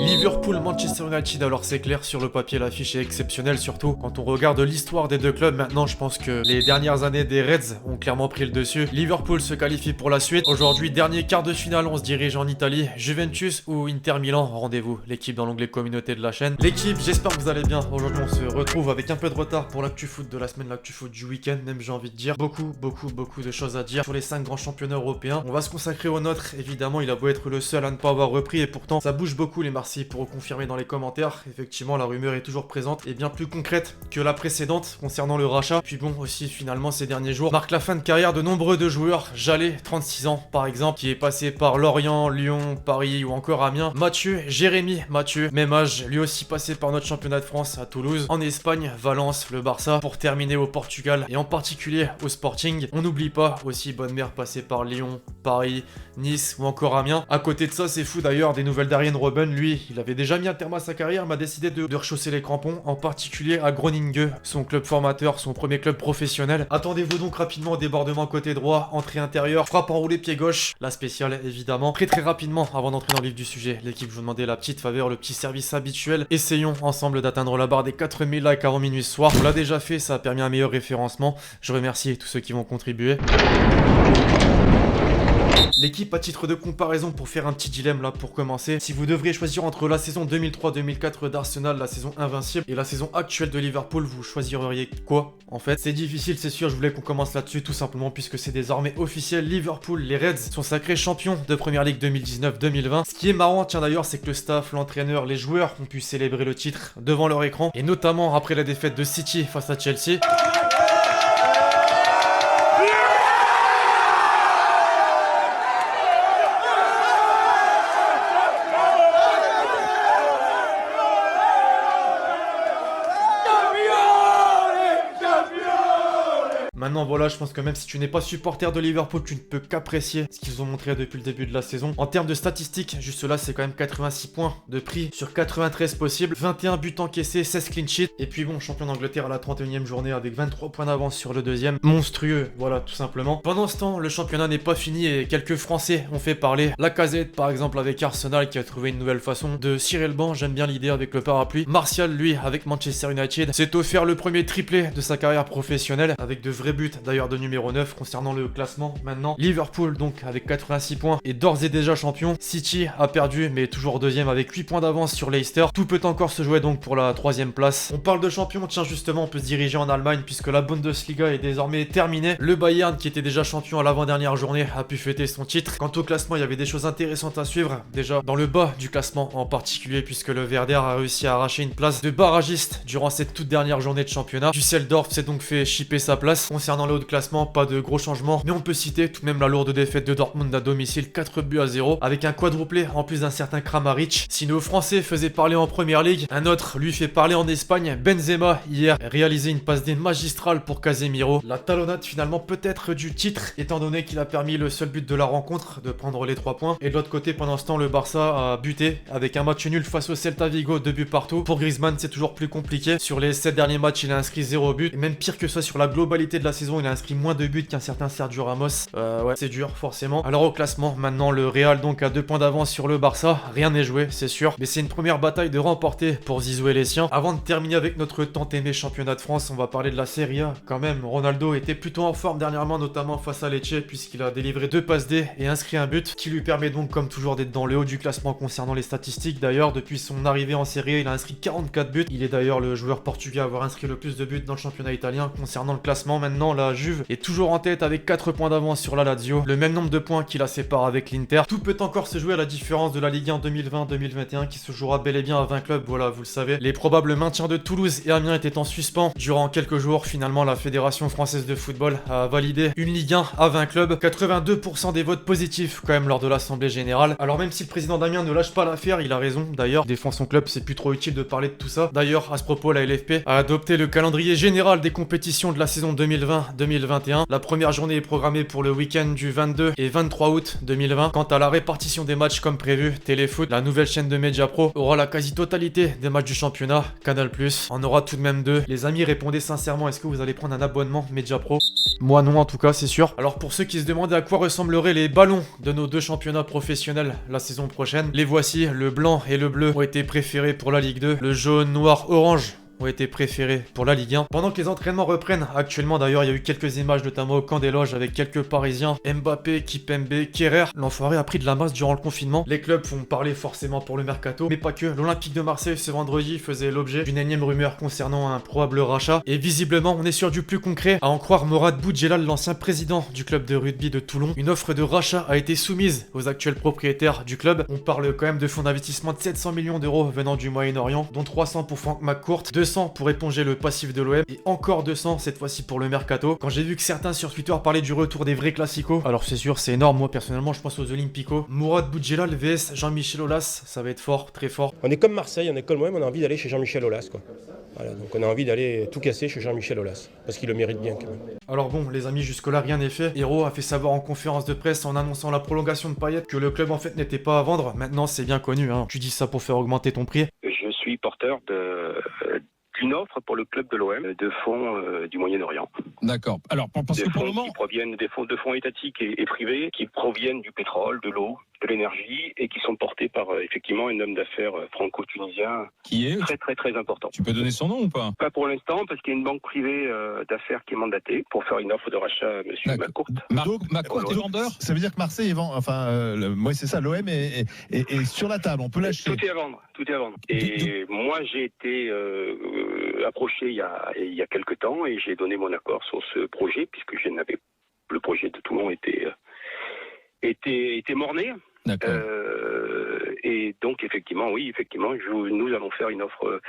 Liverpool, Manchester United, alors c'est clair, sur le papier l'affiche est exceptionnelle, surtout quand on regarde l'histoire des deux clubs. Maintenant je pense que les dernières années des Reds ont clairement pris le dessus. Liverpool se qualifie pour la suite. Aujourd'hui, dernier quart de finale, on se dirige en Italie. Juventus ou Inter Milan, rendez-vous l'équipe dans l'onglet communauté de la chaîne. L'équipe, j'espère que vous allez bien. Aujourd'hui on se retrouve avec un peu de retard pour l'actu foot de la semaine, l'actu foot du week-end, même j'ai envie de dire. Beaucoup de choses à dire sur les 5 grands championnats européens. On va se consacrer au nôtre, évidemment il a beau être le seul à ne pas avoir repris et pourtant ça bouge beaucoup les Marseillais pour confirmer dans les commentaires. Effectivement la rumeur est toujours présente et bien plus concrète que la précédente concernant le rachat. Puis bon aussi finalement ces derniers jours marque la fin de carrière de nombreux de joueurs. Jallet, 36 ans par exemple, qui est passé par Lorient, Lyon, Paris ou encore Amiens. Jérémy Mathieu, même âge, lui aussi passé par notre championnat de France à Toulouse. En Espagne, Valence, le Barça, pour terminer au Portugal et en particulier au Sporting. On n'oublie pas aussi Bonne-Mère passé par Lyon, Paris, Nice ou encore Amiens. À côté de ça, c'est fou d'ailleurs, des nouvelles d'Arjen Robben, lui, il avait déjà mis un terme à sa carrière, m'a décidé de rechausser les crampons, en particulier à Groningen, son club formateur, son premier club professionnel. Attendez-vous donc rapidement au débordement côté droit, entrée intérieure, frappe enroulée pied gauche, la spéciale évidemment. Très rapidement, avant d'entrer dans le vif du sujet, l'équipe vous demandait la petite faveur, le petit service habituel. Essayons ensemble d'atteindre la barre des 4000 likes avant minuit ce soir. On l'a déjà fait, ça a permis un meilleur référencement. Je remercie tous ceux qui vont contribuer. L'équipe à titre de comparaison pour faire un petit dilemme là pour commencer. Si vous devriez choisir entre la saison 2003-2004 d'Arsenal, la saison invincible et la saison actuelle de Liverpool, vous choisiriez quoi en fait? C'est difficile c'est sûr, je voulais qu'on commence là-dessus tout simplement puisque c'est désormais officiel. Liverpool, les Reds sont sacrés champions de Première Ligue 2019-2020. Ce qui est marrant tiens d'ailleurs c'est que le staff, l'entraîneur, les joueurs ont pu célébrer le titre devant leur écran et notamment après la défaite de City face à Chelsea. Maintenant voilà, je pense que même si tu n'es pas supporter de Liverpool, tu ne peux qu'apprécier ce qu'ils ont montré depuis le début de la saison. En termes de statistiques, juste là c'est quand même 86 points de prix sur 93 possibles, 21 buts encaissés, 16 clean sheets. Et puis bon, champion d'Angleterre à la 31e journée avec 23 points d'avance sur le deuxième. Monstrueux, voilà tout simplement. Pendant ce temps, le championnat n'est pas fini et quelques Français ont fait parler. Lacazette par exemple avec Arsenal qui a trouvé une nouvelle façon de cirer le banc, j'aime bien l'idée avec le parapluie. Martial lui avec Manchester United s'est offert le premier triplé de sa carrière professionnelle avec de vrais buts d'ailleurs de numéro 9 concernant le classement maintenant. Liverpool donc avec 86 points est d'ores et déjà champion. City a perdu mais toujours deuxième avec 8 points d'avance sur Leicester. Tout peut encore se jouer donc pour la 3e place. On parle de champion, tiens justement on peut se diriger en Allemagne puisque la Bundesliga est désormais terminée. Le Bayern qui était déjà champion à l'avant-dernière journée a pu fêter son titre. Quant au classement il y avait des choses intéressantes à suivre. Déjà dans le bas du classement en particulier puisque le Werder a réussi à arracher une place de barragiste durant cette toute dernière journée de championnat. Düsseldorf s'est donc fait chipper sa place. Concernant le haut de classement, pas de gros changements, mais on peut citer tout de même la lourde défaite de Dortmund à domicile, 4 buts à 0, avec un quadruplé en plus d'un certain Kramaric. Si nos Français faisaient parler en Première Ligue, un autre lui fait parler en Espagne. Benzema hier réalisé une passe D magistrale pour Casemiro. La talonnade finalement peut-être du titre, étant donné qu'il a permis le seul but de la rencontre de prendre les 3 points. Et de l'autre côté, pendant ce temps, le Barça a buté avec un match nul face au Celta Vigo, 2 buts partout. Pour Griezmann, c'est toujours plus compliqué. Sur les 7 derniers matchs, il a inscrit 0 but. Et même pire que ça, sur la globalité de la saison, il a inscrit moins de buts qu'un certain Sergio Ramos. Ouais, c'est dur, forcément. Alors au classement, maintenant le Real donc a 2 points d'avance sur le Barça. Rien n'est joué, c'est sûr. Mais c'est une première bataille de remporter pour Zizou et les siens. Avant de terminer avec notre tant aimé championnat de France, on va parler de la Serie A. Quand même, Ronaldo était plutôt en forme dernièrement, notamment face à Lecce, puisqu'il a délivré 2 passes D et inscrit un but, qui lui permet donc comme toujours d'être dans le haut du classement concernant les statistiques. D'ailleurs, depuis son arrivée en Serie A, il a inscrit 44 buts. Il est d'ailleurs le joueur portugais à avoir inscrit le plus de buts dans le championnat italien. Concernant le classement, maintenant la Juve est toujours en tête avec 4 points d'avance sur la Lazio, le même nombre de points qui la sépare avec l'Inter. Tout peut encore se jouer à la différence de la Ligue 1 2020-2021 qui se jouera bel et bien à 20 clubs, voilà vous le savez. Les probables maintiens de Toulouse et Amiens étaient en suspens durant quelques jours. Finalement la Fédération Française de Football a validé une Ligue 1 à 20 clubs, 82% des votes positifs quand même lors de l'Assemblée Générale. Alors même si le président d'Amiens ne lâche pas l'affaire, il a raison d'ailleurs, défend son club, c'est plus trop utile de parler de tout ça. D'ailleurs à ce propos la LFP a adopté le calendrier général des compétitions de la saison 2020-2021. La première journée est programmée pour le week-end du 22 et 23 août 2020. Quant à la répartition des matchs comme prévu, Téléfoot, la nouvelle chaîne de Mediapro, aura la quasi-totalité des matchs du championnat. Canal+, en aura tout de même 2. Les amis, répondez sincèrement, est-ce que vous allez prendre un abonnement Mediapro? Moi non en tout cas, c'est sûr. Alors pour ceux qui se demandaient à quoi ressembleraient les ballons de nos deux championnats professionnels la saison prochaine, les voici, le blanc et le bleu ont été préférés pour la Ligue 2, le jaune, noir, orange ont été préférés pour la Ligue 1. Pendant que les entraînements reprennent, actuellement d'ailleurs il y a eu quelques images notamment au camp des loges avec quelques Parisiens, Mbappé, Kipembe, Kerrer. L'enfoiré a pris de la masse durant le confinement. Les clubs font parler forcément pour le mercato, mais pas que. L'Olympique de Marseille ce vendredi faisait l'objet d'une énième rumeur concernant un probable rachat. Et visiblement on est sur du plus concret. À en croire Morad Boudjelal, l'ancien président du club de rugby de Toulon, une offre de rachat a été soumise aux actuels propriétaires du club. On parle quand même de fonds d'investissement de 700 millions d'euros venant du Moyen-Orient, dont 300 pour Frank McCourt, 200 pour éponger le passif de l'OM et encore 200 cette fois-ci pour le mercato. Quand j'ai vu que certains sur Twitter parlaient du retour des vrais classicos, alors c'est sûr c'est énorme, moi personnellement je pense aux Olympico. Morad Boudjelal vs Jean-Michel Aulas, ça va être fort, très fort. On est comme Marseille, on est comme moi, on a envie d'aller chez Jean-Michel Aulas quoi. Voilà, donc on a envie d'aller tout casser chez Jean-Michel Aulas, parce qu'il le mérite bien quand même. Alors bon les amis, jusque là rien n'est fait. Hero a fait savoir en conférence de presse en annonçant la prolongation de Payet que le club en fait n'était pas à vendre. Maintenant c'est bien connu, hein. Tu dis ça pour faire augmenter ton prix. Je suis porteur d'une offre pour le club de l'OM de fonds du Moyen-Orient. D'accord. Alors, parce que pour le moment... qui proviennent de fonds étatiques et privés, qui proviennent du pétrole, de l'eau, de l'énergie, et qui sont portés par effectivement un homme d'affaires franco-tunisien qui est très important. Tu peux donner son nom ou pas? Pas pour l'instant, parce qu'il y a une banque privée d'affaires qui est mandatée pour faire une offre de rachat à M. McCourt. Donc, McCourt est vendeur? Ça veut dire que Marseille est vend... Enfin, moi c'est ça, l'OM est sur la table, on peut l'acheter. Tout est à vendre. Et moi j'ai été approché il y a quelque temps et j'ai donné mon accord sur ce projet, puisque le projet de Toulon était mort-né. D'accord. Et donc effectivement, nous allons faire une offre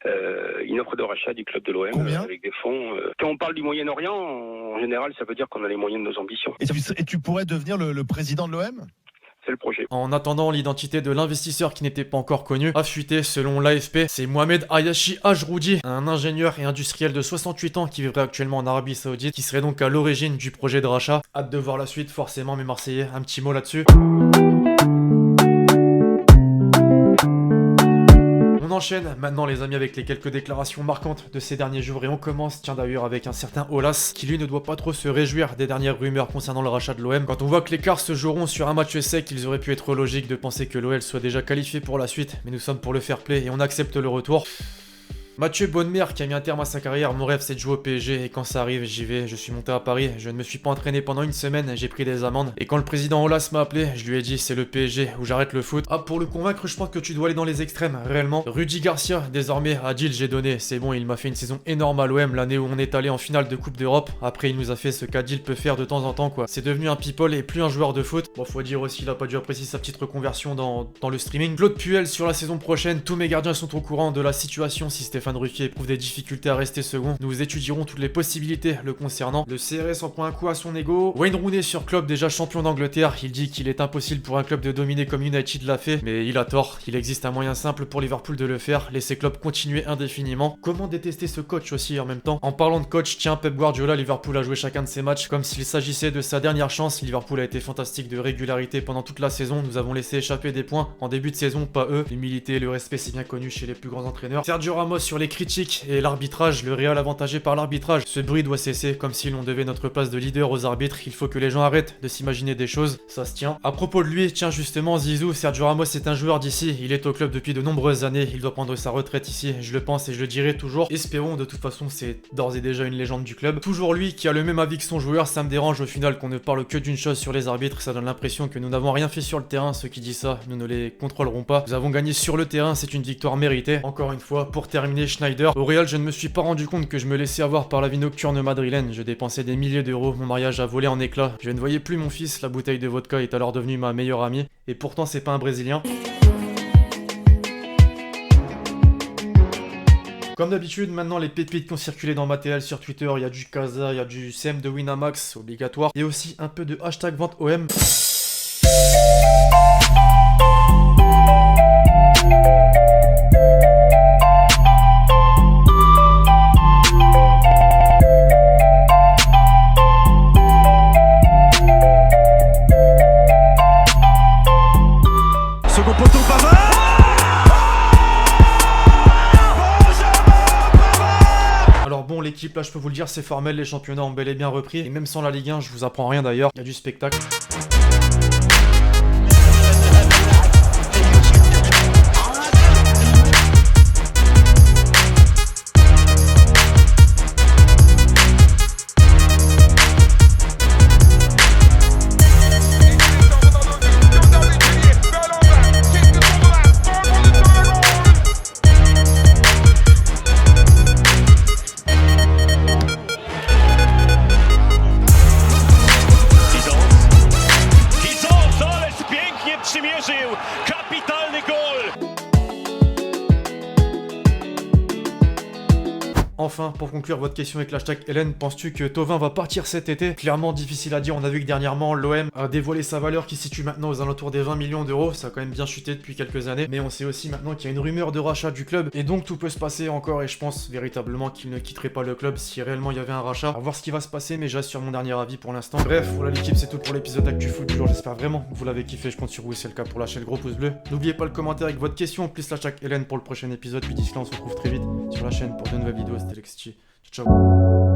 de rachat du club de l'OM avec des fonds. Quand on parle du Moyen-Orient, en général, ça veut dire qu'on a les moyens de nos ambitions. Et tu pourrais devenir le président de l'OM ? C'est le projet. En attendant, l'identité de l'investisseur qui n'était pas encore connu a fuité selon l'AFP. C'est Mohamed Ayashi Ajroudi, un ingénieur et industriel de 68 ans qui vivrait actuellement en Arabie Saoudite, qui serait donc à l'origine du projet de rachat. Hâte de voir la suite forcément, mes Marseillais, un petit mot là-dessus. On enchaîne maintenant les amis avec les quelques déclarations marquantes de ces derniers jours et on commence d'ailleurs avec un certain Aulas qui lui ne doit pas trop se réjouir des dernières rumeurs concernant le rachat de l'OM. Quand on voit que les quarts se joueront sur un match sec, il aurait pu être logique de penser que l'OL soit déjà qualifié pour la suite, mais nous sommes pour le fair play et on accepte le retour. Mathieu Bonnemer qui a mis un terme à sa carrière, mon rêve c'est de jouer au PSG et quand ça arrive j'y vais, je suis monté à Paris, je ne me suis pas entraîné pendant une semaine, j'ai pris des amendes et quand le président Aulas m'a appelé, je lui ai dit c'est le PSG où j'arrête le foot. Ah pour le convaincre je pense que tu dois aller dans les extrêmes, réellement. Rudy Garcia, désormais à Gilles j'ai donné, c'est bon il m'a fait une saison énorme à l'OM l'année où on est allé en finale de Coupe d'Europe, après il nous a fait ce qu'Adil peut faire de temps en temps quoi. C'est devenu un people et plus un joueur de foot. Bon faut dire aussi il a pas dû apprécier sa petite reconversion dans le streaming. Claude Puel sur la saison prochaine, tous mes gardiens sont au courant de la situation si Stéphane Ruffier éprouve des difficultés à rester second. Nous étudierons toutes les possibilités le concernant. Le CRS en prend un coup à son ego. Wayne Rooney sur Klopp, déjà champion d'Angleterre, il dit qu'il est impossible pour un club de dominer comme United l'a fait, mais il a tort. Il existe un moyen simple pour Liverpool de le faire, laisser Klopp continuer indéfiniment. Comment détester ce coach aussi en même temps? En parlant de coach, tiens, Pep Guardiola, Liverpool a joué chacun de ses matchs comme s'il s'agissait de sa dernière chance. Liverpool a été fantastique de régularité pendant toute la saison. Nous avons laissé échapper des points en début de saison, pas eux. L'humilité et le respect, c'est bien connu chez les plus grands entraîneurs. Sergio Ramos sur les critiques et l'arbitrage, le Real avantagé par l'arbitrage. Ce bruit doit cesser, comme si l'on devait notre place de leader aux arbitres. Il faut que les gens arrêtent de s'imaginer des choses, ça se tient. À propos de lui, tiens justement Zizou, Sergio Ramos est un joueur d'ici, il est au club depuis de nombreuses années, il doit prendre sa retraite ici, je le pense et je le dirai toujours. Espérons, de toute façon c'est d'ores et déjà une légende du club. Toujours lui qui a le même avis que son joueur, ça me dérange au final qu'on ne parle que d'une chose sur les arbitres, ça donne l'impression que nous n'avons rien fait sur le terrain, ceux qui disent ça, nous ne les contrôlerons pas. Nous avons gagné sur le terrain, c'est une victoire méritée. Encore une fois, pour terminer Schneider, au Real je ne me suis pas rendu compte que je me laissais avoir par la vie nocturne madrilène, je dépensais des milliers d'euros, mon mariage a volé en éclats, je ne voyais plus mon fils, la bouteille de vodka est alors devenue ma meilleure amie, et pourtant c'est pas un Brésilien. Comme d'habitude, maintenant les pépites qui ont circulé dans ma TL sur Twitter, il y a du Casa, il y a du CM de Winamax, obligatoire, et aussi un peu de hashtag vente OM. Second poteau, Pavard. Alors bon, les l'équipe, là je peux vous le dire, c'est formel, les championnats ont bel et bien repris. Et même sans la Ligue 1, je vous apprends rien d'ailleurs, il y a du spectacle. Kapitalny gol! Enfin, pour conclure votre question avec l'hashtag Hélène, penses-tu que Thauvin va partir cet été? Clairement difficile à dire, on a vu que dernièrement l'OM a dévoilé sa valeur qui se situe maintenant aux alentours des 20 millions d'euros, ça a quand même bien chuté depuis quelques années, mais on sait aussi maintenant qu'il y a une rumeur de rachat du club, et donc tout peut se passer encore, et je pense véritablement qu'il ne quitterait pas le club si réellement il y avait un rachat. À voir ce qui va se passer, mais j'assure mon dernier avis pour l'instant. Bref, voilà l'équipe, c'est tout pour l'épisode Actu Foot du jour, j'espère vraiment que vous l'avez kiffé, je compte sur vous et c'est le cas pour lâcher le gros pouce bleu. N'oubliez pas le commentaire avec votre question, plus l'hashtag Hélène pour le prochain épisode, puis d'ici là on se retrouve très vite sur la chaîne pour de nouvelles vidéos, c'était Lexti. Ciao.